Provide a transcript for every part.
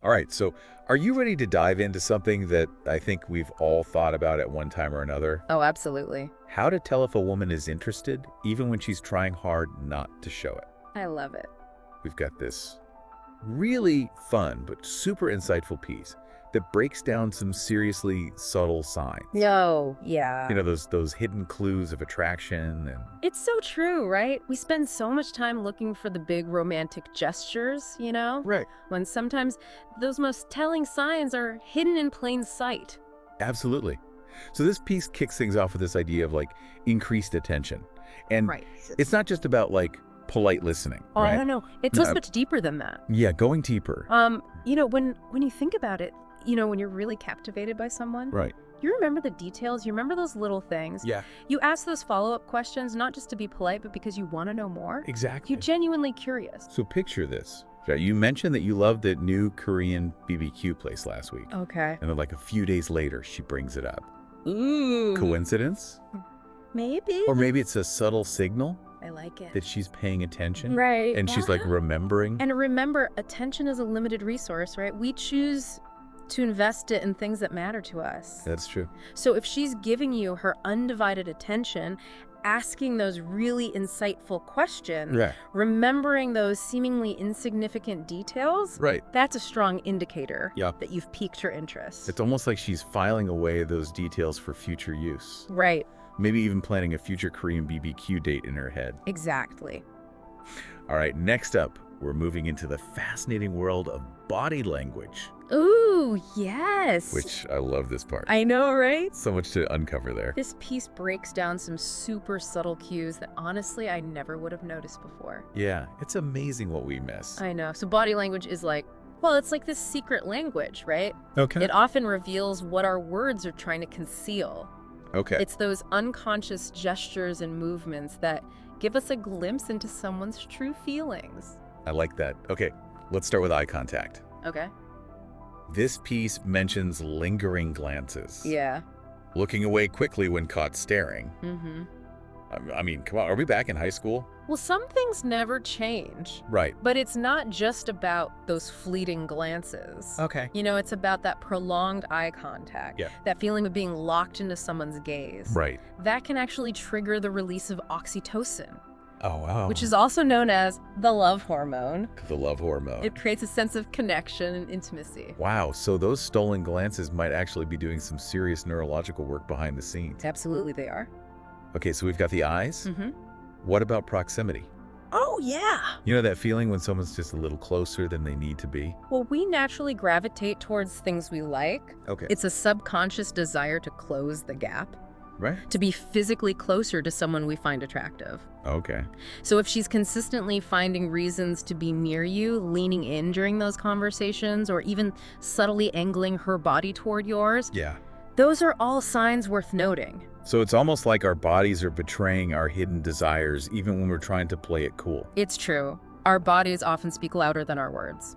All right, so are you ready to dive into something that I think we've all thought about at one time or another? Oh, absolutely. How to tell if a woman is interested, even when she's trying hard not to show it. I love it. We've got this really fun but super insightful piece that breaks down some seriously subtle signs. Yo, yeah. You know, those hidden clues of attraction and It's so true, right? We spend so much time looking for the big romantic gestures, right. when sometimes those most telling signs are hidden in plain sight. Absolutely. So this piece kicks things off with this idea of like increased attention. And Right. it's not just about like polite listening, Oh, right? I don't know. It No, goes much deeper than that. Yeah, going deeper. When you think about it, when you're really captivated by someone, Right. you remember the details, you remember those little things. Yeah, You ask those follow-up questions, not just to be polite, but because you want to know more. exactly. You're genuinely curious. So picture this. You mentioned that you loved that new Korean BBQ place last week. Okay. And then like a few days later, she brings it up. Ooh. Coincidence? Maybe. Or maybe it's a subtle signal I like it. that she's paying attention. Right. And she's like remembering. And remember, attention is a limited resource, right? We choose to invest it in things that matter to us. That's true. So if she's giving you her undivided attention, asking those really insightful questions, Yeah. remembering those seemingly insignificant details, Right. that's a strong indicator Yeah. that you've piqued her interest. It's almost like she's filing away those details for future use. Right. Maybe even planning a future Korean BBQ date in her head. Exactly. All right, next up, we're moving into the fascinating world of body language, Ooh, yes. which I love this part. I know, right? So much to uncover there. This piece breaks down some super subtle cues that honestly I never would have noticed before. Yeah, it's amazing what we miss. I know. So body language is like, well, it's like this secret language, right? Okay. It often reveals what our words are trying to conceal. Okay. It's those unconscious gestures and movements that give us a glimpse into someone's true feelings. I like that. Okay, let's start with eye contact. Okay. This piece mentions lingering glances. Yeah. Looking away quickly when caught staring. Mm-hmm. I mean, come on, are we back in high school? Well, some things never change, Right. but it's not just about those fleeting glances. Okay. It's about that prolonged eye contact, Yeah. that feeling of being locked into someone's gaze. Right. That can actually trigger the release of oxytocin, Oh, wow. which is also known as the love hormone. the love hormone. It creates a sense of connection and intimacy. Wow, so those stolen glances might actually be doing some serious neurological work behind the scenes. Absolutely, they are. Okay, so we've got the eyes. Mm-hmm. What about proximity? Oh, yeah. You know that feeling when someone's just a little closer than they need to be? Well, we naturally gravitate towards things we like. Okay. It's a subconscious desire to close the gap, Right? to be physically closer to someone we find attractive. Okay. So if she's consistently finding reasons to be near you, leaning in during those conversations, or even subtly angling her body toward yours, Yeah. those are all signs worth noting. So it's almost like our bodies are betraying our hidden desires even when we're trying to play it cool. It's true. Our bodies often speak louder than our words.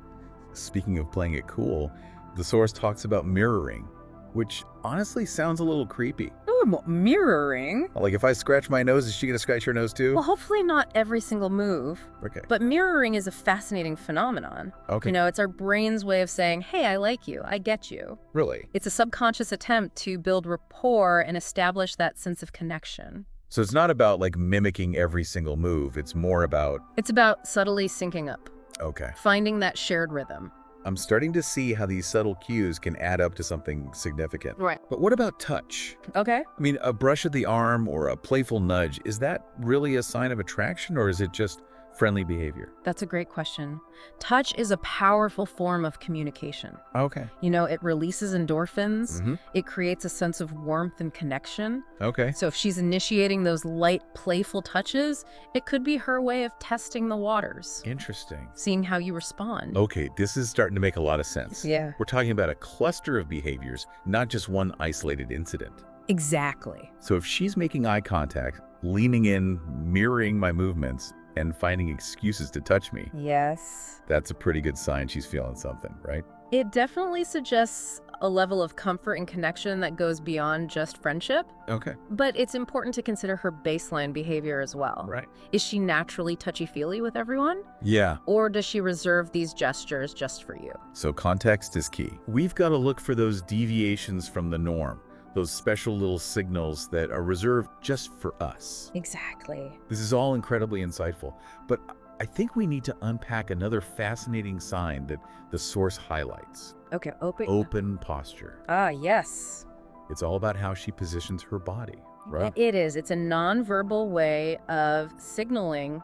Speaking of playing it cool, the source talks about mirroring, which honestly sounds a little creepy. Ooh, mirroring? Like if I scratch my nose, is she gonna scratch her nose too? Well, hopefully not every single move. Okay. But mirroring is a fascinating phenomenon. Okay. It's our brain's way of saying, hey, I like you, I get you. Really? It's a subconscious attempt to build rapport and establish that sense of connection. So it's not about like mimicking every single move. It's more about, It's about subtly syncing up, okay. finding that shared rhythm. I'm starting to see how these subtle cues can add up to something significant. Right. But what about touch? Okay. I mean, a brush of the arm or a playful nudge, is that really a sign of attraction or is it just friendly behavior? That's a great question. Touch is a powerful form of communication. Okay. It releases endorphins. Mhm. It creates a sense of warmth and connection. Okay. So if she's initiating those light, playful touches, it could be her way of testing the waters, Interesting. seeing how you respond. Okay, this is starting to make a lot of sense. Yeah. We're talking about a cluster of behaviors, not just one isolated incident. Exactly. So if she's making eye contact, leaning in, mirroring my movements, and finding excuses to touch me, Yes. that's a pretty good sign she's feeling something, right? It definitely suggests a level of comfort and connection that goes beyond just friendship. Okay. But it's important to consider her baseline behavior as well. Right. Is she naturally touchy-feely with everyone? Yeah. Or does she reserve these gestures just for you? So context is key. We've got to look for those deviations from the norm, those special little signals that are reserved just for us. Exactly. This is all incredibly insightful, but I think we need to unpack another fascinating sign that the source highlights. Okay, Open posture. Ah, yes. It's all about how she positions her body, right? It is. It's a nonverbal way of signaling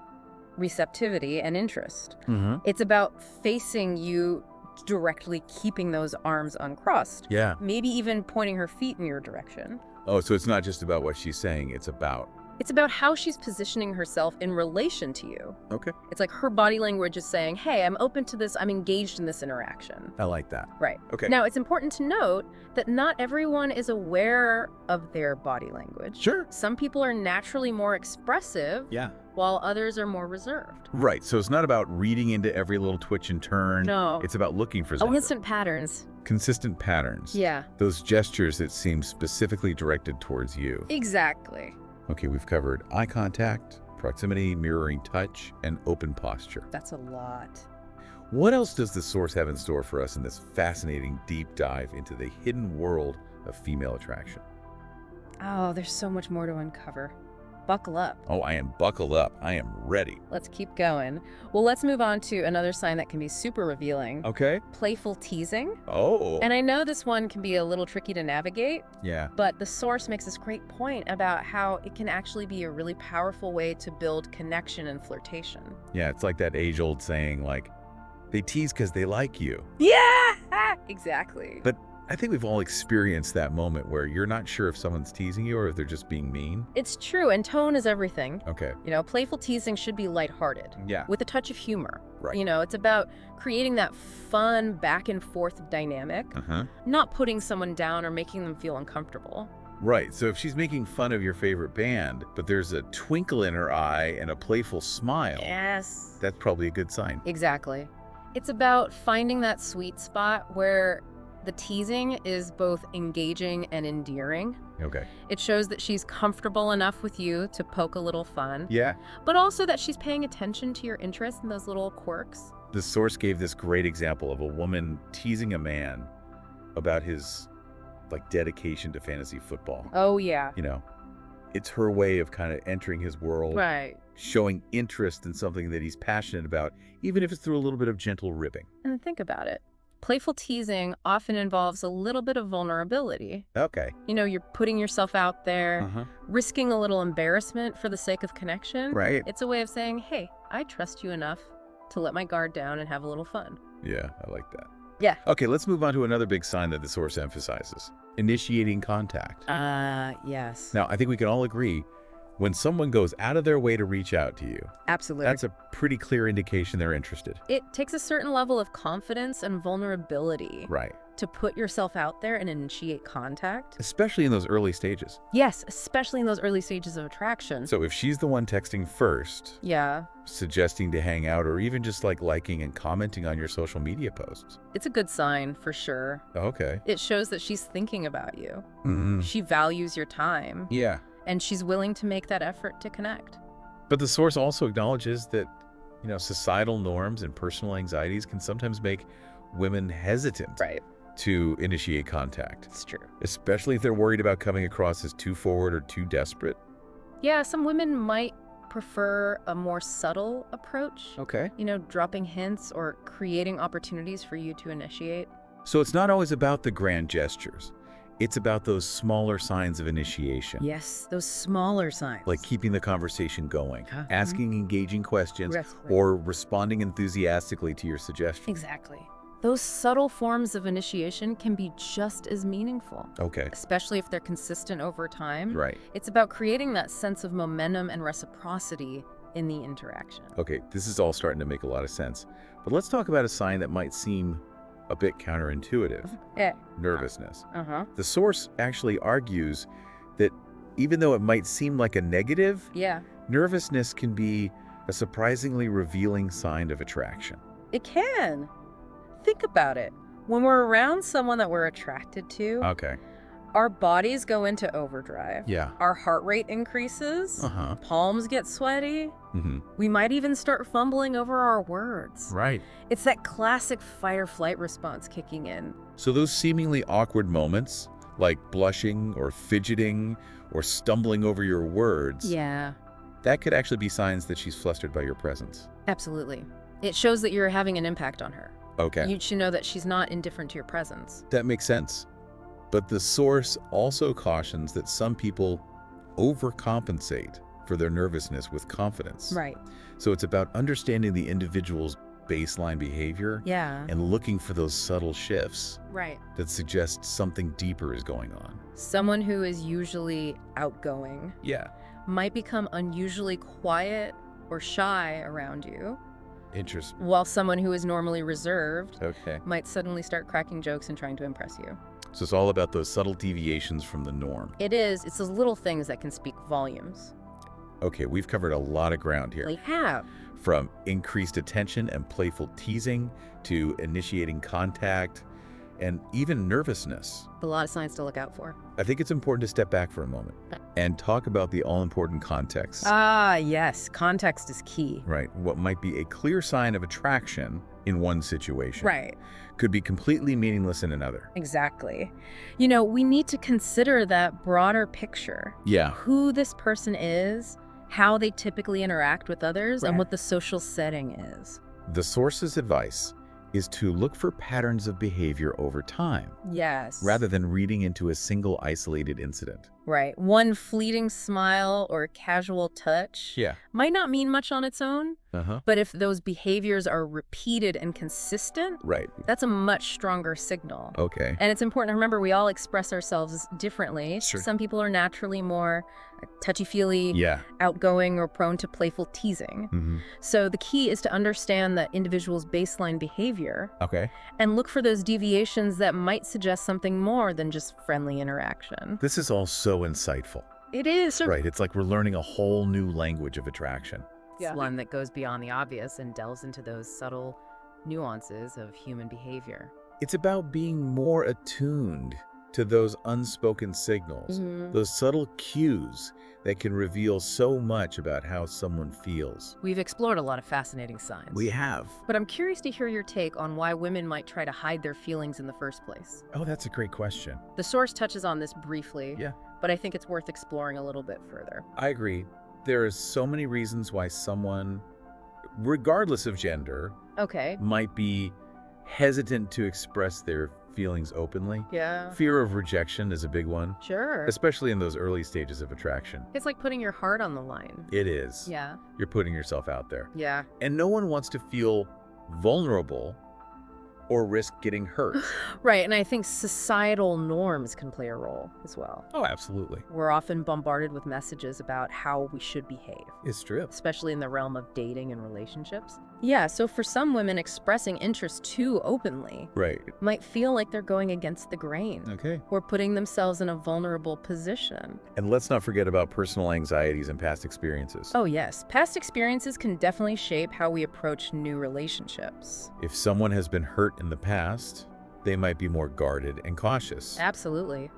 receptivity and interest. It's about facing you directly, keeping those arms uncrossed. Yeah. Maybe even pointing her feet in your direction. Oh, so it's not just about what she's saying, it's about... It's about how she's positioning herself in relation to you. Okay. It's like her body language is saying, hey, I'm open to this, I'm engaged in this interaction. I like that. Right. Okay. Now, it's important to note that not everyone is aware of their body language. Sure. Some people are naturally more expressive, Yeah. while others are more reserved. Right, so it's not about reading into every little twitch and turn. No. It's about looking for Oh, instant patterns. consistent patterns. Yeah. Those gestures that seem specifically directed towards you. Exactly. Okay, we've covered eye contact, proximity, mirroring touch, and open posture. That's a lot. What else does the source have in store for us in this fascinating deep dive into the hidden world of female attraction? Oh, there's so much more to uncover. Buckle up. Oh, I am buckled up. I am ready. Let's keep going. Well, let's move on to another sign that can be super revealing. Okay. Playful teasing. Oh. And I know this one can be a little tricky to navigate, Yeah. but the source makes this great point about how it can actually be a really powerful way to build connection and flirtation. Yeah, it's like that age-old saying, like, they tease because they like you. Yeah! Exactly. But I think we've all experienced that moment where you're not sure if someone's teasing you or if they're just being mean. It's true, and tone is everything. Okay. You know, playful teasing should be lighthearted, Yeah. with a touch of humor. Right. You know, it's about creating that fun back and forth dynamic, not putting someone down or making them feel uncomfortable. Right. So if she's making fun of your favorite band, but there's a twinkle in her eye and a playful smile, Yes. that's probably a good sign. Exactly. It's about finding that sweet spot where the teasing is both engaging and endearing. Okay. It shows that she's comfortable enough with you to poke a little fun, Yeah. but also that she's paying attention to your interest in those little quirks. The source gave this great example of a woman teasing a man about his, like, dedication to fantasy football. Oh, yeah. You know, it's her way of kind of entering his world, Right. showing interest in something that he's passionate about, even if it's through a little bit of gentle ribbing. And think about it. Playful teasing often involves a little bit of vulnerability. Okay. You know, you're putting yourself out there, Uh-huh. risking a little embarrassment for the sake of connection. Right. It's a way of saying, hey, I trust you enough to let my guard down and have a little fun. Yeah, I like that. Yeah. Okay, let's move on to another big sign that the source emphasizes. Initiating contact. Yes. Now, I think we can all agree, when someone goes out of their way to reach out to you, Absolutely. that's a pretty clear indication they're interested. It takes a certain level of confidence and vulnerability Right. to put yourself out there and initiate contact. Especially in those early stages. Yes, especially in those early stages of attraction. So if she's the one texting first, Yeah, suggesting to hang out, or even just like liking and commenting on your social media posts. it's a good sign for sure. Okay. It shows that she's thinking about you. Mm-hmm. She values your time, Yeah. and she's willing to make that effort to connect. But the source also acknowledges that, you know, societal norms and personal anxieties can sometimes make women hesitant Right. to initiate contact, It's true. especially if they're worried about coming across as too forward or too desperate. Yeah, some women might prefer a more subtle approach. Okay. You know, dropping hints or creating opportunities for you to initiate. So it's not always about the grand gestures. It's about those smaller signs of initiation. Yes, those smaller signs. Like keeping the conversation going, Huh? asking engaging questions, Yes, right. or responding enthusiastically to your suggestions. Exactly. Those subtle forms of initiation can be just as meaningful, Okay. especially if they're consistent over time. Right. It's about creating that sense of momentum and reciprocity in the interaction. Okay, this is all starting to make a lot of sense. But let's talk about a sign that might seem a bit counterintuitive. Yeah. Nervousness. Uh-huh. The source actually argues that even though it might seem like a negative, Yeah. nervousness can be a surprisingly revealing sign of attraction. It can. Think about it. When we're around someone that we're attracted to, Okay. our bodies go into overdrive. Yeah. Our heart rate increases. Uh-huh. Palms get sweaty. Mm-hmm. We might even start fumbling over our words. Right. It's that classic fight or flight response kicking in. So those seemingly awkward moments, like blushing or fidgeting or stumbling over your words, Yeah, that could actually be signs that she's flustered by your presence. absolutely. It shows that you're having an impact on her. Okay. You should know that she's not indifferent to your presence. That makes sense. But the source also cautions that some people overcompensate for their nervousness with confidence. Right. So it's about understanding the individual's baseline behavior Yeah. and looking for those subtle shifts Right. that suggest something deeper is going on. Someone who is usually outgoing Yeah. might become unusually quiet or shy around you, Interesting. while someone who is normally reserved Okay. might suddenly start cracking jokes and trying to impress you. So it's all about those subtle deviations from the norm. It is. It's those little things that can speak volumes. Okay, we've covered a lot of ground here. They have. From increased attention and playful teasing to initiating contact and even nervousness. A lot of signs to look out for. I think it's important to step back for a moment and talk about the all-important context. Ah, yes. Context is key. Right. What might be a clear sign of attraction in one situation Right. could be completely meaningless in another. Exactly. You know, we need to consider that broader picture. Yeah. Who this person is, how they typically interact with others, Right. and what the social setting is. The source's advice is to look for patterns of behavior over time, Yes. rather than reading into a single isolated incident. Right. One fleeting smile or casual touch Yeah. might not mean much on its own, Uh-huh. but if those behaviors are repeated and consistent, Right. that's a much stronger signal. Okay. And it's important to remember we all express ourselves differently. Sure. Some people are naturally more touchy-feely, Yeah. outgoing, or prone to playful teasing. Mm-hmm. So the key is to understand that individual's baseline behavior Okay. and look for those deviations that might suggest something more than just friendly interaction. This is all so insightful. It is. Right. It's like we're learning a whole new language of attraction. It's one that goes beyond the obvious and delves into those subtle nuances of human behavior. It's about being more attuned to those unspoken signals, those subtle cues that can reveal so much about how someone feels. We've explored a lot of fascinating signs. We have. But I'm curious to hear your take on why women might try to hide their feelings in the first place. Oh, that's a great question. The source touches on this briefly, Yeah. but I think it's worth exploring a little bit further. I agree. There are so many reasons why someone, regardless of gender, Okay. might be hesitant to express their feelings openly. Yeah. Fear of rejection is a big one, Sure. especially in those early stages of attraction. It's like putting your heart on the line. It is. Yeah. You're putting yourself out there. Yeah. And no one wants to feel vulnerable or risk getting hurt. Right, and I think societal norms can play a role as well. Oh, absolutely. We're often bombarded with messages about how we should behave, It's true. especially in the realm of dating and relationships. Yeah, so for some women, expressing interest too openly Right. might feel like they're going against the grain Okay. or putting themselves in a vulnerable position. And let's not forget about personal anxieties and past experiences. Oh yes, past experiences can definitely shape how we approach new relationships. If someone has been hurt in the past, they might be more guarded and cautious. Absolutely.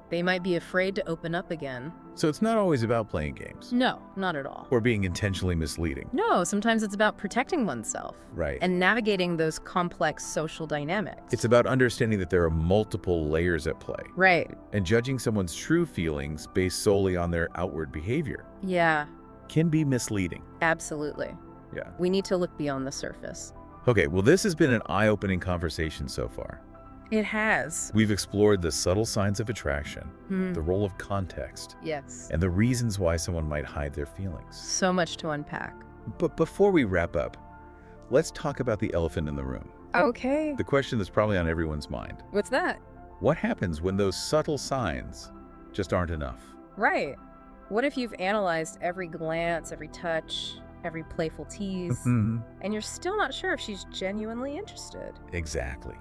They might be afraid to open up again. So it's not always about playing games No, not at all. or being intentionally misleading. No, sometimes it's about protecting oneself Right. and navigating those complex social dynamics. It's about understanding that there are multiple layers at play Right. and judging someone's true feelings based solely on their outward behavior Yeah, can be misleading. absolutely. Yeah. We need to look beyond the surface. Okay, well, this has been an eye-opening conversation so far. It has. We've explored the subtle signs of attraction, Hmm. the role of context, Yes. and the reasons why someone might hide their feelings. So much to unpack. But before we wrap up, let's talk about the elephant in the room. Okay. The question that's probably on everyone's mind. What's that? What happens when those subtle signs just aren't enough? Right. What if you've analyzed every glance, every touch, every playful tease, and you're still not sure if she's genuinely interested? Exactly.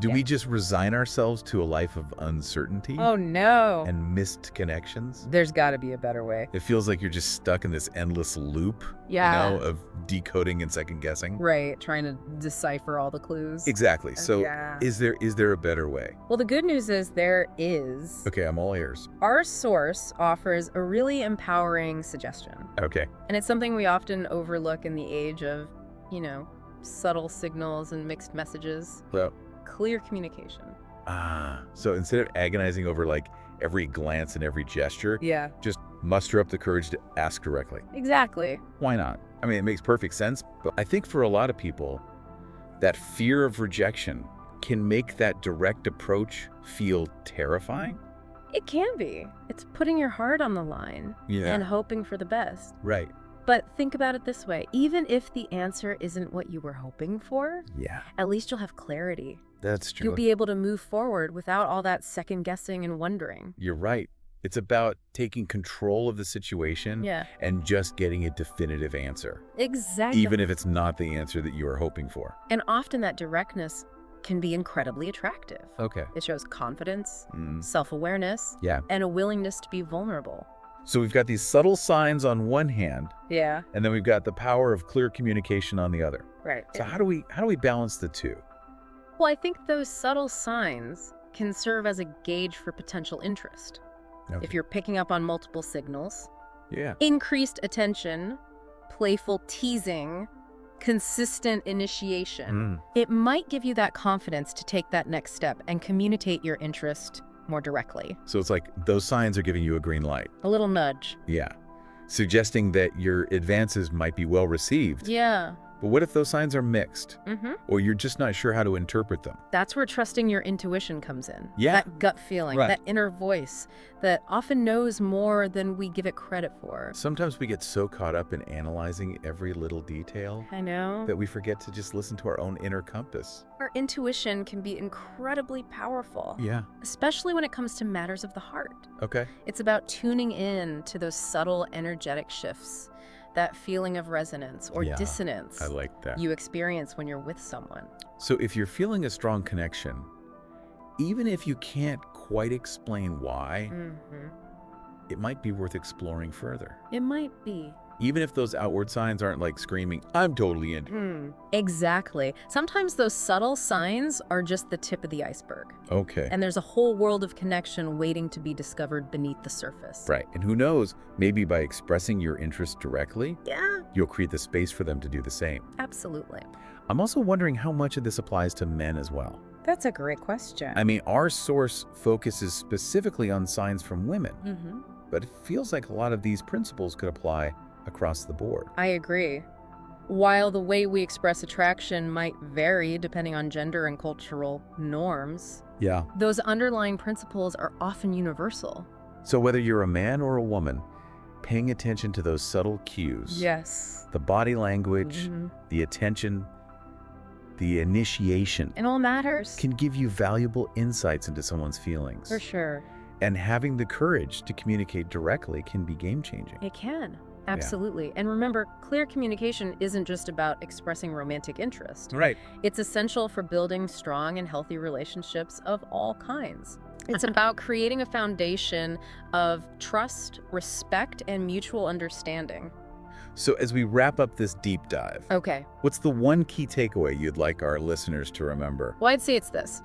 Do Yeah. we just resign ourselves to a life of uncertainty Oh, no. and missed connections? There's got to be a better way. It feels like you're just stuck in this endless loop, Yeah. of decoding and second guessing. Right, trying to decipher all the clues. Exactly. So Yeah. is there a better way? Well, the good news is there is. Okay, I'm all ears. Our source offers a really empowering suggestion. Okay. And it's something we often overlook in the age of, subtle signals and mixed messages. Well, Clear communication. so instead of agonizing over like every glance and every gesture, Yeah. just muster up the courage to ask directly. Exactly. Why not? I mean, it makes perfect sense, but I think for a lot of people, that fear of rejection can make that direct approach feel terrifying. It can be. It's putting your heart on the line and hoping for the best. Right. But think about it this way. Even if the answer isn't what you were hoping for, Yeah, at least you'll have clarity. that's true. You'll be able to move forward without all that second guessing and wondering. You're right. It's about taking control of the situation Yeah. and just getting a definitive answer, Exactly. even if it's not the answer that you are hoping for. And often that directness can be incredibly attractive. Okay. It shows confidence, Mm. self-awareness, Yeah. and a willingness to be vulnerable. So we've got these subtle signs on one hand, Yeah. and then we've got the power of clear communication on the other. Right. So how do we balance the two? Well, I think those subtle signs can serve as a gauge for potential interest. Okay. If you're picking up on multiple signals, Yeah. increased attention, playful teasing, consistent initiation, Mm. it might give you that confidence to take that next step and communicate your interest more directly. So it's like those signs are giving you a green light. A little nudge. Yeah. Suggesting that your advances might be well received. Yeah. But what if those signs are mixed? Mm-hmm. Or you're just not sure how to interpret them? That's where trusting your intuition comes in. Yeah. That gut feeling, Right. that inner voice that often knows more than we give it credit for. Sometimes we get so caught up in analyzing every little detail I know. that we forget to just listen to our own inner compass. Our intuition can be incredibly powerful, Yeah. especially when it comes to matters of the heart. Okay. It's about tuning in to those subtle energetic shifts, that feeling of resonance or Yeah, dissonance I like that. you experience when you're with someone. So if you're feeling a strong connection, even if you can't quite explain why, Mm-hmm. it might be worth exploring further. It might be. Even if those outward signs aren't like screaming, I'm totally into. Exactly. Sometimes those subtle signs are just the tip of the iceberg. Okay. And there's a whole world of connection waiting to be discovered beneath the surface. Right. And who knows, maybe by expressing your interest directly, Yeah, you'll create the space for them to do the same. absolutely. I'm also wondering how much of this applies to men as well. That's a great question. I mean, our source focuses specifically on signs from women, Mm-hmm. but it feels like a lot of these principles could apply across the board. I agree. While the way we express attraction might vary depending on gender and cultural norms, Yeah. those underlying principles are often universal. So whether you're a man or a woman, paying attention to those subtle cues, Yes. the body language, Mhm. the attention, the initiation, It all matters. can give you valuable insights into someone's feelings. For sure. And having the courage to communicate directly can be game-changing. It can. Absolutely. And remember, clear communication isn't just about expressing romantic interest. Right. It's essential for building strong and healthy relationships of all kinds. It's about creating a foundation of trust, respect, and mutual understanding. So as we wrap up this deep dive, Okay. what's the one key takeaway you'd like our listeners to remember? Well, I'd say it's this.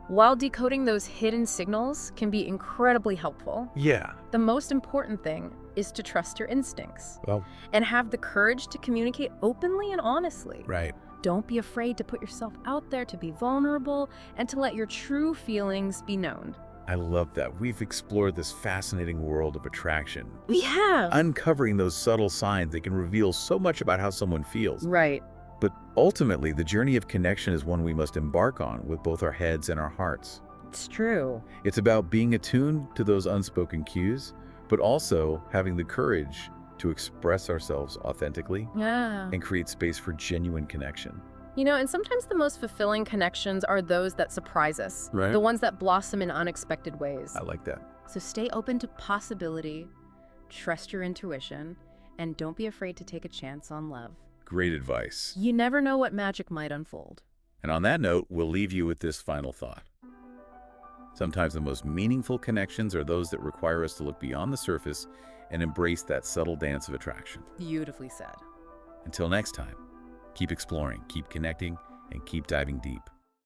While decoding those hidden signals can be incredibly helpful, Yeah. the most important thing is to trust your instincts Well, and have the courage to communicate openly and honestly. right. Don't be afraid to put yourself out there, to be vulnerable, and to let your true feelings be known. I love that. We've explored this fascinating world of attraction, We have. uncovering those subtle signs that can reveal so much about how someone feels. Right. But ultimately, the journey of connection is one we must embark on with both our heads and our hearts. It's true. It's about being attuned to those unspoken cues, but also having the courage to express ourselves authentically Yeah. and create space for genuine connection. And sometimes the most fulfilling connections are those that surprise us. Right. The ones that blossom in unexpected ways. I like that. So stay open to possibility, trust your intuition, and don't be afraid to take a chance on love. Great advice. You never know what magic might unfold. And on that note, we'll leave you with this final thought. Sometimes the most meaningful connections are those that require us to look beyond the surface and embrace that subtle dance of attraction. Beautifully said. Until next time, keep exploring, keep connecting, and keep diving deep.